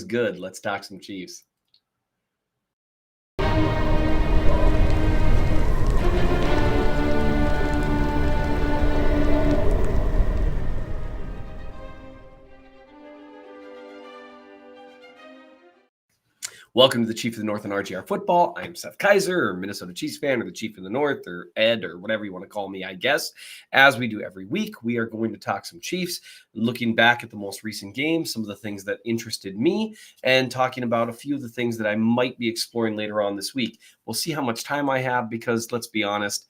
Good. Let's talk some Chiefs. Welcome to the Chief of the North and RGR Football. I'm Seth Kaiser, or Minnesota Chiefs fan, or the Chief of the North, or Ed, or whatever you want to call me, I guess. As we do every week, we are going to talk some Chiefs, looking back at the most recent games, some of the things that interested me, and talking about a few of the things that I might be exploring later on this week. We'll see how much time I have because, let's be honest,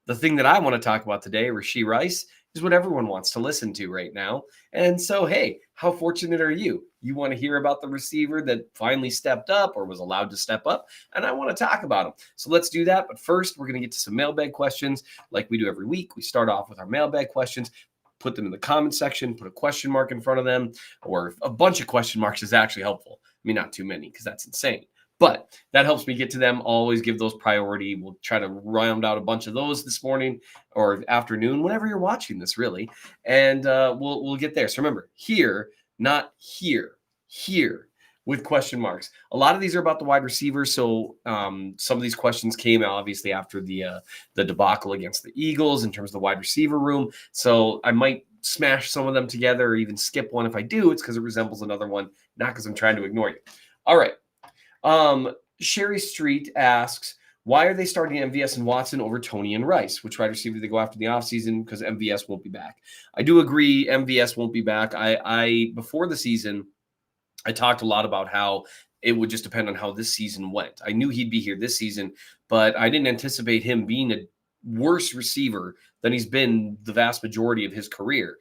the thing that I want to talk about today, Rashee Rice, is what everyone wants to listen to right now. And so, hey, how fortunate are you? You want to hear about the receiver that finally stepped up or was allowed to step up, and I want to talk about him. So let's do that. But first, we're going to get to some mailbag questions like we do every week. We start off with our mailbag questions, put them in the comment section, put a question mark in front of them, or a bunch of question marks is actually helpful. I mean, not too many because that's insane. But that helps me get to them. Always give those priority. We'll try to round out a bunch of those this morning or afternoon, whenever you're watching this, really. And we'll get there. So remember, here, not here, here with question marks. A lot of these are about the wide receivers. So some of these questions came obviously after the debacle against the Eagles in terms of the wide receiver room. So I might smash some of them together or even skip one. If I do, it's because it resembles another one, not because I'm trying to ignore you. All right. Sherry Street asks, why are they starting MVS and Watson over Tony and Rice? Which wide receiver do they go after in the offseason? Because MVS won't be back. I do agree MVS won't be back. I before the season, I talked a lot about how it would just depend on how this season went. I knew he'd be here this season, but I didn't anticipate him being a worse receiver than he's been the vast majority of his career.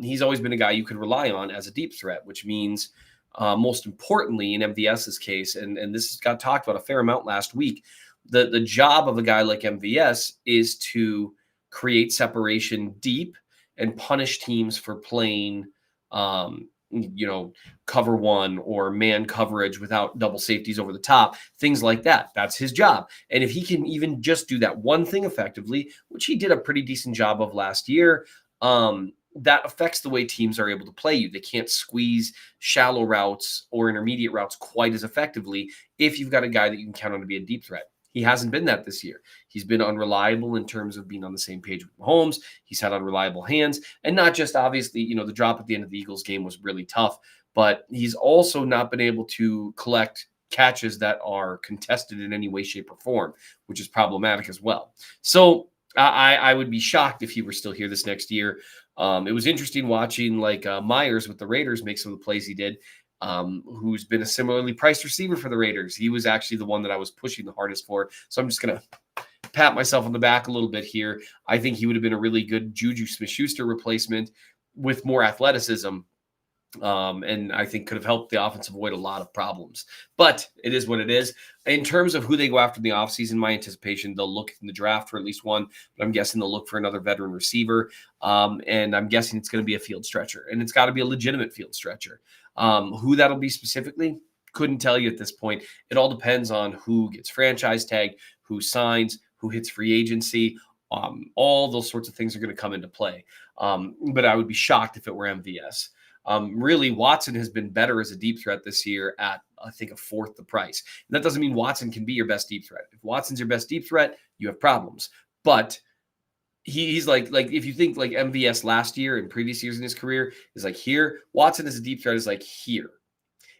He's always been a guy you could rely on as a deep threat, which means most importantly in MVS's case, and this got talked about a fair amount last week, the job of a guy like MVS is to create separation deep and punish teams for playing, cover one or man coverage without double safeties over the top, things like that. That's his job. And if he can even just do that one thing effectively, which he did a pretty decent job of last year, that affects the way teams are able to play you. They can't squeeze shallow routes or intermediate routes quite as effectively if you've got a guy that you can count on to be a deep threat. He hasn't been that this year. He's been unreliable in terms of being on the same page with Mahomes. He's had unreliable hands, and not just obviously, the drop at the end of the Eagles game was really tough, but he's also not been able to collect catches that are contested in any way, shape, or form, which is problematic as well. So I would be shocked if he were still here this next year. It was interesting watching Myers with the Raiders make some of the plays he did, who's been a similarly priced receiver for the Raiders. He was actually the one that I was pushing the hardest for. So I'm just going to pat myself on the back a little bit here. I think he would have been a really good Juju Smith-Schuster replacement with more athleticism. And I think could have helped the offense avoid a lot of problems. But it is what it is. In terms of who they go after in the offseason, my anticipation, they'll look in the draft for at least one, but I'm guessing they'll look for another veteran receiver. And I'm guessing it's going to be a field stretcher, and it's got to be a legitimate field stretcher. Who that'll be specifically, couldn't tell you at this point. It all depends on who gets franchise tagged, who signs, who hits free agency. All those sorts of things are going to come into play. But I would be shocked if it were MVS. Really, Watson has been better as a deep threat this year at, I think, a fourth the price. And that doesn't mean Watson can be your best deep threat. If Watson's your best deep threat, you have problems. But he's like if you think like MVS last year and previous years in his career is like here, Watson as a deep threat is like here.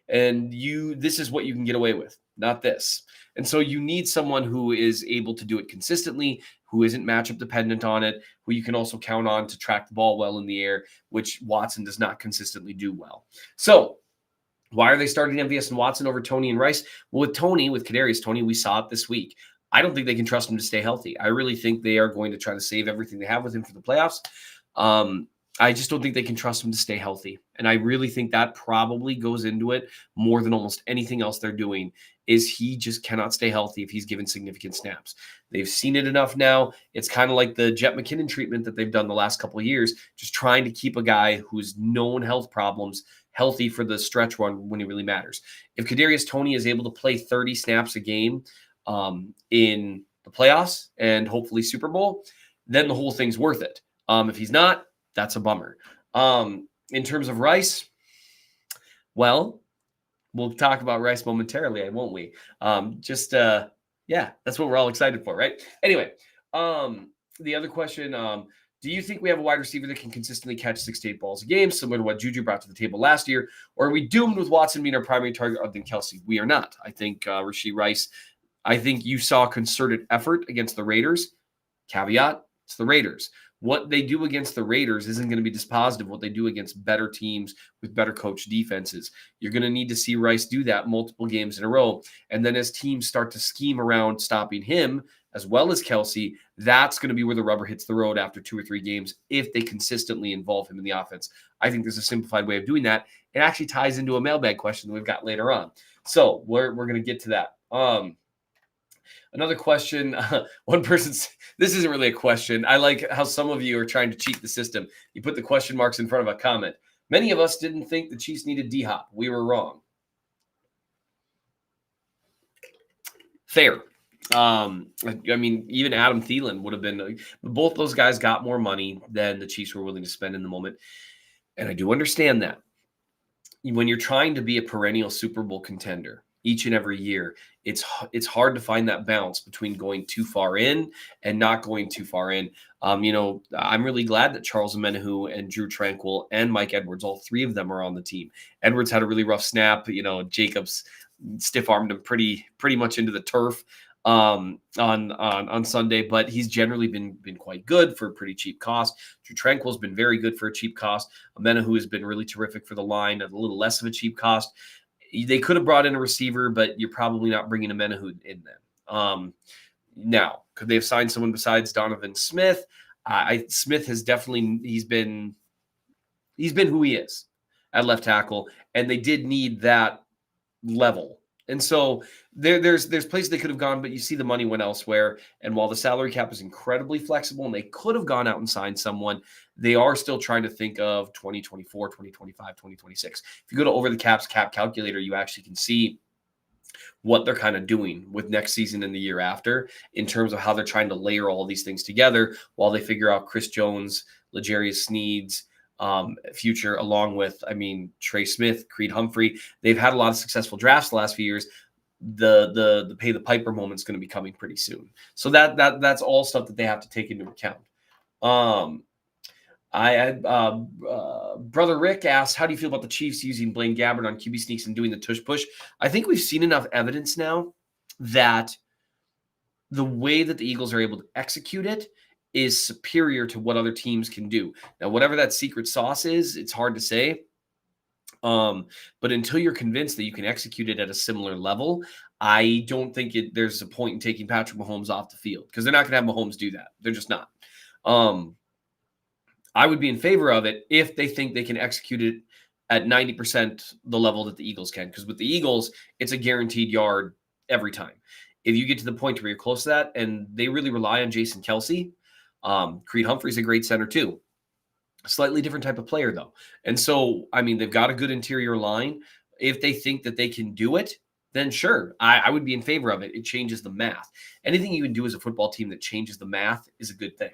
And this is what you can get away with, not this. And so you need someone who is able to do it consistently, who isn't matchup dependent on it, who you can also count on to track the ball well in the air, which Watson does not consistently do well. So why are they starting MVS and Watson over Tony and Rice? Well, with Kadarius Toney, we saw it this week. I don't think they can trust him to stay healthy. I really think they are going to try to save everything they have with him for the playoffs. I just don't think they can trust him to stay healthy. And I really think that probably goes into it more than almost anything else they're doing, is he just cannot stay healthy if he's given significant snaps. They've seen it enough now. It's kind of like the Jet McKinnon treatment that they've done the last couple of years, just trying to keep a guy who's known health problems healthy for the stretch run when he really matters. If Kadarius Toney is able to play 30 snaps a game in the playoffs and hopefully Super Bowl, then the whole thing's worth it. If he's not, that's a bummer. In terms of Rice, well, We'll talk about Rice momentarily, won't we? Yeah, that's what we're all excited for, right? Anyway, the other question, do you think we have a wide receiver that can consistently catch 6 to 8 balls a game, similar to what Juju brought to the table last year? Or are we doomed with Watson being our primary target other than Kelsey? We are not. I think Rashee Rice, I think you saw concerted effort against the Raiders. Caveat, it's the Raiders. What they do against the Raiders isn't going to be dispositive what they do against better teams with better coach defenses. You're going to need to see Rice do that multiple games in a row. And then as teams start to scheme around stopping him, as well as Kelsey, that's going to be where the rubber hits the road after 2 or 3 games if they consistently involve him in the offense. I think there's a simplified way of doing that. It actually ties into a mailbag question that we've got later on. So we're going to get to that. Another question, one person's, this isn't really a question. I like how some of you are trying to cheat the system. You put the question marks in front of a comment. Many of us didn't think the Chiefs needed D-Hop. We were wrong. Fair. I mean, even Adam Thielen would have been, both those guys got more money than the Chiefs were willing to spend in the moment. And I do understand that. When you're trying to be a perennial Super Bowl contender each and every year, it's hard to find that balance between going too far in and not going too far in. I'm really glad that Charles Omenihu and Drew Tranquill and Mike Edwards, all 3 of them are on the team. Edwards had a really rough snap. Jacobs stiff-armed him pretty much into the turf on Sunday, but he's generally been quite good for a pretty cheap cost. Drew Tranquill's been very good for a cheap cost. Omenihu has been really terrific for the line at a little less of a cheap cost. They could have brought in a receiver, but you're probably not bringing Omenihu in them. Now, could they have signed someone besides Donovan Smith? Smith has definitely he's been who he is at left tackle, and they did need that level. And so there's places they could have gone, but you see the money went elsewhere. And while the salary cap is incredibly flexible and they could have gone out and signed someone, they are still trying to think of 2024, 2025, 2026. If you go to Over the Cap's cap calculator, you actually can see what they're kind of doing with next season and the year after in terms of how they're trying to layer all these things together while they figure out Chris Jones, L'Jarius Sneed's future, along with, Trey Smith, Creed Humphrey. They've had a lot of successful drafts the last few years. The pay the piper moment is going to be coming pretty soon. So that's all stuff that they have to take into account. Brother Rick asked, how do you feel about the Chiefs using Blaine Gabbert on QB sneaks and doing the tush push? I think we've seen enough evidence now that the way that the Eagles are able to execute it is superior to what other teams can do. Now, whatever that secret sauce is, it's hard to say. But until you're convinced that you can execute it at a similar level, I don't think there's a point in taking Patrick Mahomes off the field because they're not going to have Mahomes do that. They're just not. I would be in favor of it if they think they can execute it at 90% the level that the Eagles can. Because with the Eagles, it's a guaranteed yard every time. If you get to the point where you're close to that, and they really rely on Jason Kelsey, Creed Humphrey's a great center too. A slightly different type of player though. And so, they've got a good interior line. If they think that they can do it, then sure, I would be in favor of it. It changes the math. Anything you can do as a football team that changes the math is a good thing.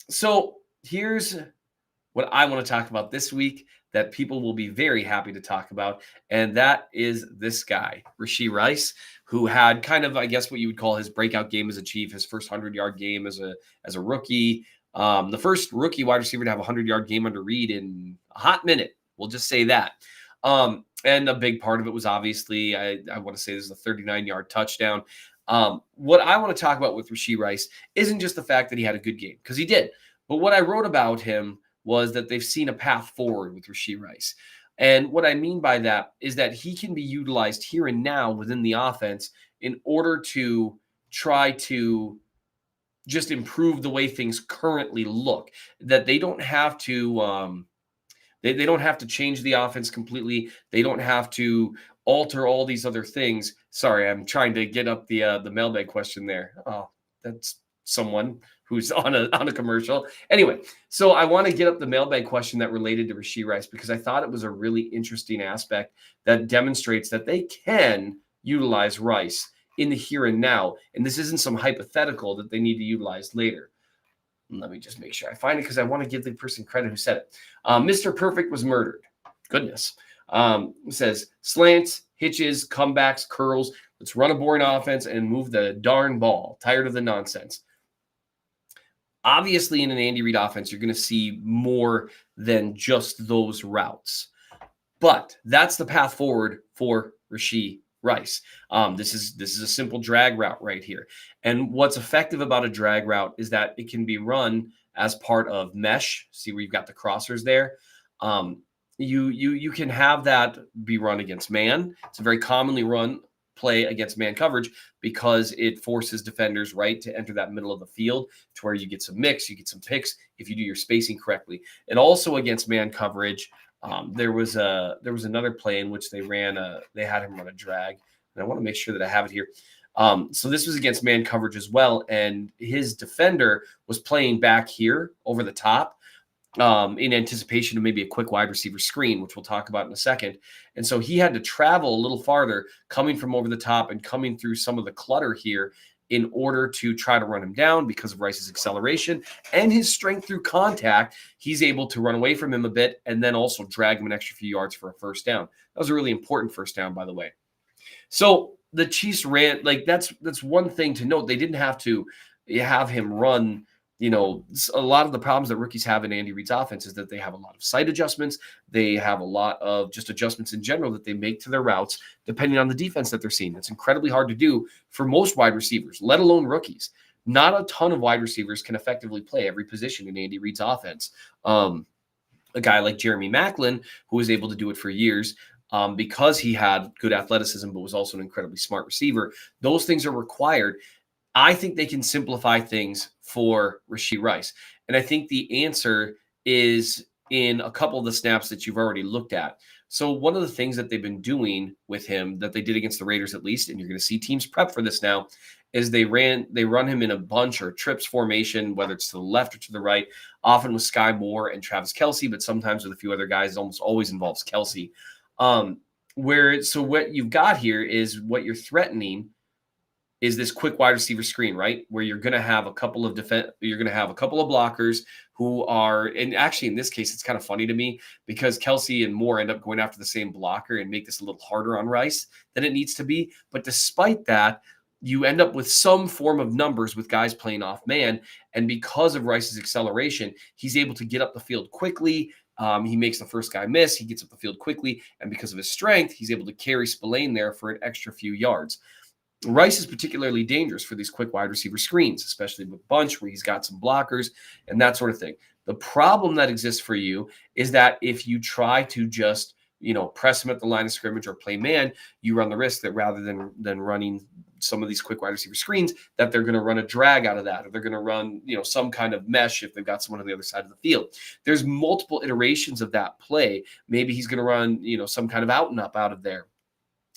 So here's what I want to talk about this week that people will be very happy to talk about, and that is this guy, Rashee Rice, who had kind of, I guess, what you would call his breakout game as a Chief, his first 100-yard game as a rookie, the first rookie wide receiver to have a 100-yard game under Reed in a hot minute. We'll just say that. And a big part of it was obviously, I want to say this is a 39-yard touchdown. What I want to talk about with Rashee Rice isn't just the fact that he had a good game, because he did. But what I wrote about him was that they've seen a path forward with Rashee Rice. And what I mean by that is that he can be utilized here and now within the offense in order to try to just improve the way things currently look, that they don't have to they don't have to change the offense completely. They don't have to alter all these other things. Sorry, I'm trying to get up the mailbag question there. Oh, that's someone who's on a commercial. Anyway, so I want to get up the mailbag question that related to Rashee Rice because I thought it was a really interesting aspect that demonstrates that they can utilize Rice in the here and now. And this isn't some hypothetical that they need to utilize later. Let me just make sure I find it because I want to give the person credit who said it. Mr. Perfect was murdered. Goodness. It says slants, hitches, comebacks, curls. Let's run a boring offense and move the darn ball. Tired of the nonsense. Obviously, in an Andy Reid offense, you're going to see more than just those routes. But that's the path forward for Rashee Rice. This is a simple drag route right here. And what's effective about a drag route is that it can be run as part of mesh. See where you've got the crossers there. You can have that be run against man. It's a very commonly run play against man coverage because it forces defenders right to enter that middle of the field to where you get some mix, you get some picks if you do your spacing correctly. And also against man coverage, there was another play in which they had him run a drag, and I want to make sure that I have it here. So this was against man coverage as well, and his defender was playing back here over the top in anticipation of maybe a quick wide receiver screen, which we'll talk about in a second. And so he had to travel a little farther, coming from over the top and coming through some of the clutter here in order to try to run him down because of Rice's acceleration and his strength through contact. He's able to run away from him a bit and then also drag him an extra few yards for a first down. That was a really important first down, by the way. So the Chiefs ran, that's one thing to note. They didn't have to have him run. A lot of the problems that rookies have in Andy Reid's offense is that they have a lot of sight adjustments. They have a lot of just adjustments in general that they make to their routes, depending on the defense that they're seeing. It's incredibly hard to do for most wide receivers, let alone rookies. Not a ton of wide receivers can effectively play every position in Andy Reid's offense. A guy like Jeremy Maclin, who was able to do it for years, because he had good athleticism, but was also an incredibly smart receiver. Those things are required. I think they can simplify things for Rashee Rice. And I think the answer is in a couple of the snaps that you've already looked at. So one of the things that they've been doing with him, that they did against the Raiders at least, and you're going to see teams prep for this now, is they run him in a bunch or trips formation, whether it's to the left or to the right, often with Sky Moore and Travis Kelce, but sometimes with a few other guys. It almost always involves Kelce. So what you've got here is what you're threatening is this quick wide receiver screen, right? Where you're going to have a couple of blockers who are, and actually in this case, it's kind of funny to me because Kelce and Moore end up going after the same blocker and make this a little harder on Rice than it needs to be. But despite that, you end up with some form of numbers with guys playing off man. And because of Rice's acceleration, he's able to get up the field quickly. He makes the first guy miss. He gets up the field quickly. And because of his strength, he's able to carry Spillane there for an extra few yards. Rice is particularly dangerous for these quick wide receiver screens, especially with bunch where he's got some blockers and that sort of thing. The problem that exists for you is that if you try to just, press him at the line of scrimmage or play man, you run the risk that rather than running some of these quick wide receiver screens, that they're going to run a drag out of that, or they're going to run, some kind of mesh if they've got someone on the other side of the field. There's multiple iterations of that play. Maybe he's going to run, some kind of out and up out of there.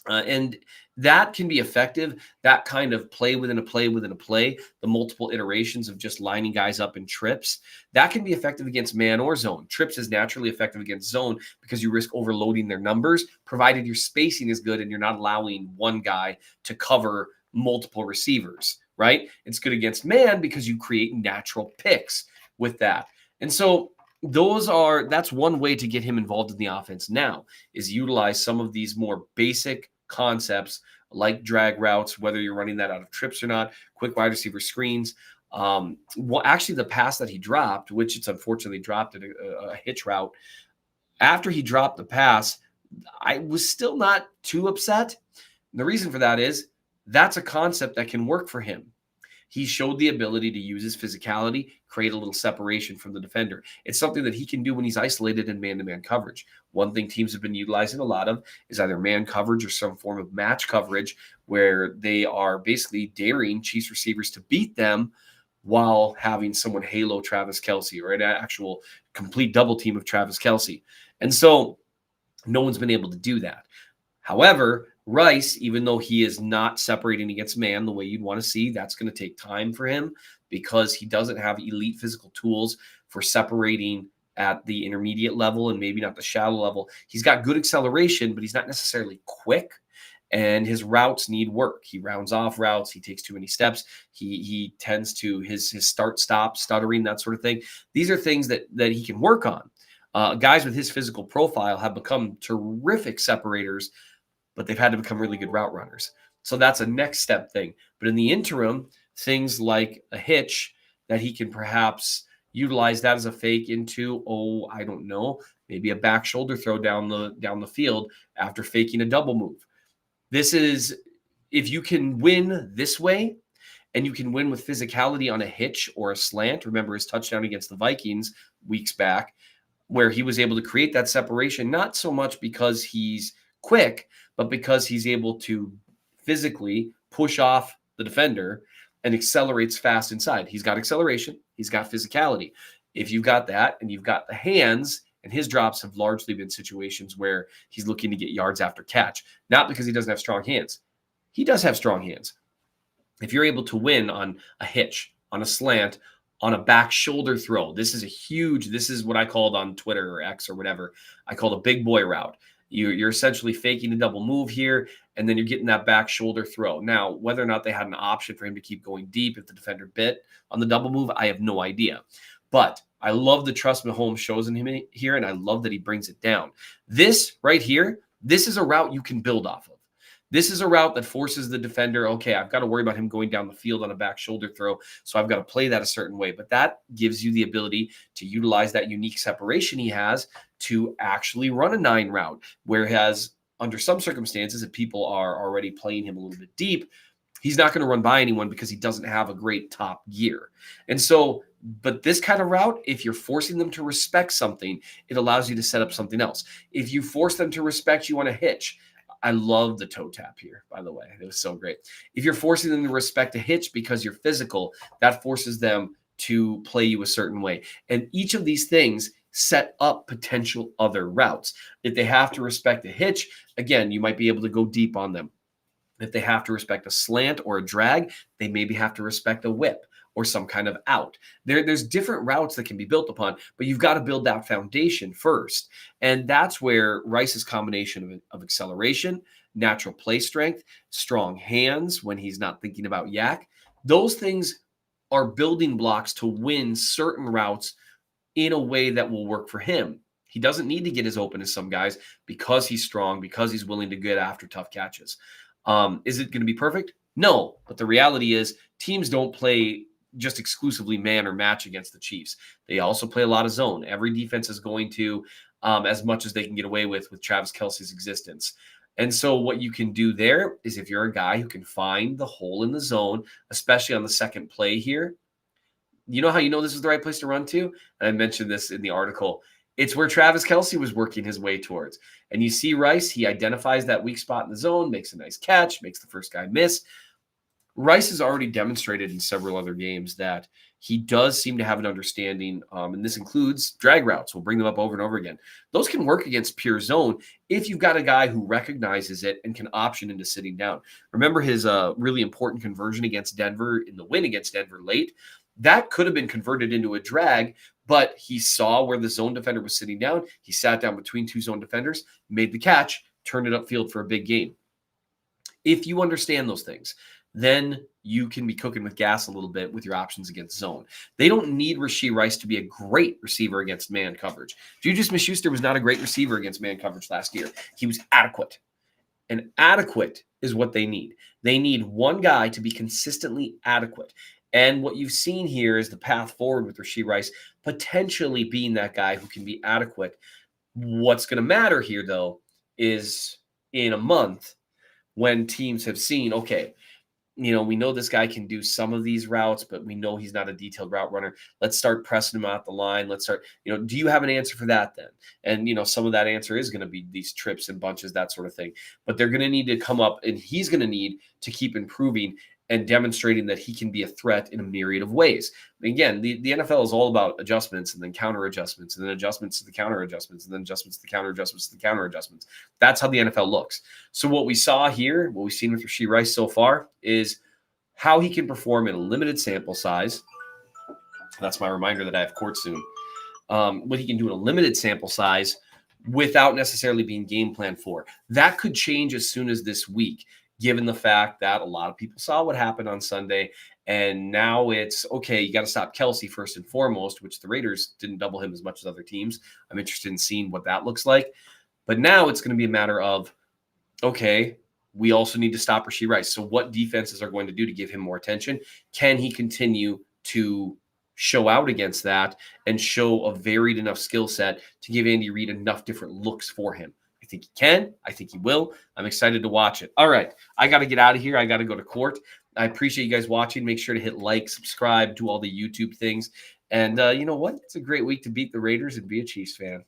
And that can be effective, that kind of play within a play within a play, the multiple iterations of just lining guys up in trips. That can be effective against man or zone. Trips is naturally effective against zone because you risk overloading their numbers, provided your spacing is good and you're not allowing one guy to cover multiple receivers, right? It's good against man because you create natural picks with that. And so that's one way to get him involved in the offense now, is utilize some of these more basic concepts like drag routes, whether you're running that out of trips or not, quick wide receiver screens. Actually, the pass that he dropped, which it's unfortunately dropped at a hitch route, after he dropped the pass, I was still not too upset. And the reason for that is that's a concept that can work for him. He showed the ability to use his physicality, create a little separation from the defender. It's something that he can do when he's isolated in man-to-man coverage. One thing teams have been utilizing a lot of is either man coverage or some form of match coverage where they are basically daring Chiefs receivers to beat them while having someone halo Travis Kelce or an actual complete double team of Travis Kelce. And so no one's been able to do that. However, Rice, even though he is not separating against man the way you'd want to see, that's going to take time for him because he doesn't have elite physical tools for separating at the intermediate level and maybe not the shallow level. He's got good acceleration, but he's not necessarily quick, and his routes need work. He rounds off routes. He takes too many steps. He tends to his start, stop, stuttering, that sort of thing. These are things that he can work on. Guys with his physical profile have become terrific separators, but they've had to become really good route runners. So that's a next step thing. But in the interim, things like a hitch that he can perhaps utilize that as a fake into, I don't know, maybe a back shoulder throw down the field after faking a double move. This is, if you can win this way and you can win with physicality on a hitch or a slant. Remember his touchdown against the Vikings weeks back, where he was able to create that separation, not so much because he's quick, but because he's able to physically push off the defender and accelerates fast inside. He's got acceleration, he's got physicality. If you've got that and you've got the hands, and his drops have largely been situations where he's looking to get yards after catch, not because he doesn't have strong hands. He does have strong hands. If you're able to win on a hitch, on a slant, on a back shoulder throw, this is what I called on Twitter or X or whatever, I called a big boy route. You're essentially faking a double move here, and then you're getting that back shoulder throw. Now, whether or not they had an option for him to keep going deep if the defender bit on the double move, I have no idea. But I love the trust Mahomes shows in him here, and I love that he brings it down. This right here, this is a route you can build off of. This is a route that forces the defender, okay, I've got to worry about him going down the field on a back shoulder throw, so I've got to play that a certain way. But that gives you the ability to utilize that unique separation he has to actually run a 9 route, whereas under some circumstances, if people are already playing him a little bit deep, he's not going to run by anyone because he doesn't have a great top gear. And so, but this kind of route, if you're forcing them to respect something, it allows you to set up something else. If you force them to respect you on a hitch, I love the toe tap here, by the way. It was so great. If you're forcing them to respect a hitch because you're physical, that forces them to play you a certain way. And each of these things set up potential other routes. If they have to respect a hitch, again, you might be able to go deep on them. If they have to respect a slant or a drag, they maybe have to respect a whip or some kind of out. There's different routes that can be built upon, but you've got to build that foundation first. And that's where Rice's combination of acceleration, natural play strength, strong hands when he's not thinking about yak, those things are building blocks to win certain routes in a way that will work for him. He doesn't need to get as open as some guys because he's strong, because he's willing to get after tough catches. Is it going to be perfect? No, but the reality is teams don't play just exclusively man or match against the Chiefs. They also play a lot of zone. Every defense is going to, as much as they can get away with Travis Kelce's existence. And so what you can do there is if you're a guy who can find the hole in the zone, especially on the second play here, you know how you know this is the right place to run to? And I mentioned this in the article. It's where Travis Kelce was working his way towards. And you see Rice, he identifies that weak spot in the zone, makes a nice catch, makes the first guy miss. Rice has already demonstrated in several other games that he does seem to have an understanding, and this includes drag routes. We'll bring them up over and over again. Those can work against pure zone if you've got a guy who recognizes it and can option into sitting down. Remember his really important conversion against Denver in the win against Denver late? That could have been converted into a drag, but he saw where the zone defender was sitting down. He sat down between two zone defenders, made the catch, turned it upfield for a big gain. If you understand those things, then you can be cooking with gas a little bit with your options against zone. They don't need Rashee Rice to be a great receiver against man coverage. Juju Smith-Schuster was not a great receiver against man coverage last year. He was adequate. And adequate is what they need. They need one guy to be consistently adequate. And what you've seen here is the path forward with Rashee Rice potentially being that guy who can be adequate. What's going to matter here, though, is in a month when teams have seen, okay, we know this guy can do some of these routes, but we know he's not a detailed route runner. Let's start pressing him out the line. Let's start, do you have an answer for that then? And, some of that answer is going to be these trips and bunches, that sort of thing. But they're going to need to come up, and he's going to need to keep improving and demonstrating that he can be a threat in a myriad of ways. Again, the NFL is all about adjustments and then counter adjustments and then adjustments to the counter adjustments and then adjustments to the counter adjustments to the counter adjustments. That's how the NFL looks. So what we saw here, what we've seen with Rashee Rice so far is how he can perform in a limited sample size. That's my reminder that I have court soon. What he can do in a limited sample size without necessarily being game planned for. That could change as soon as this week, given the fact that a lot of people saw what happened on Sunday And now it's, okay, you got to stop Kelsey first and foremost, which the Raiders didn't double him as much as other teams. I'm interested in seeing what that looks like. But now it's going to be a matter of, okay, we also need to stop Rashee Rice. So what defenses are going to do to give him more attention? Can he continue to show out against that and show a varied enough skill set to give Andy Reid enough different looks for him? I think he can. I think he will. I'm excited to watch it. All right. I got to get out of here. I got to go to court. I appreciate you guys watching. Make sure to hit like, subscribe, do all the YouTube things. And you know what? It's a great week to beat the Raiders and be a Chiefs fan.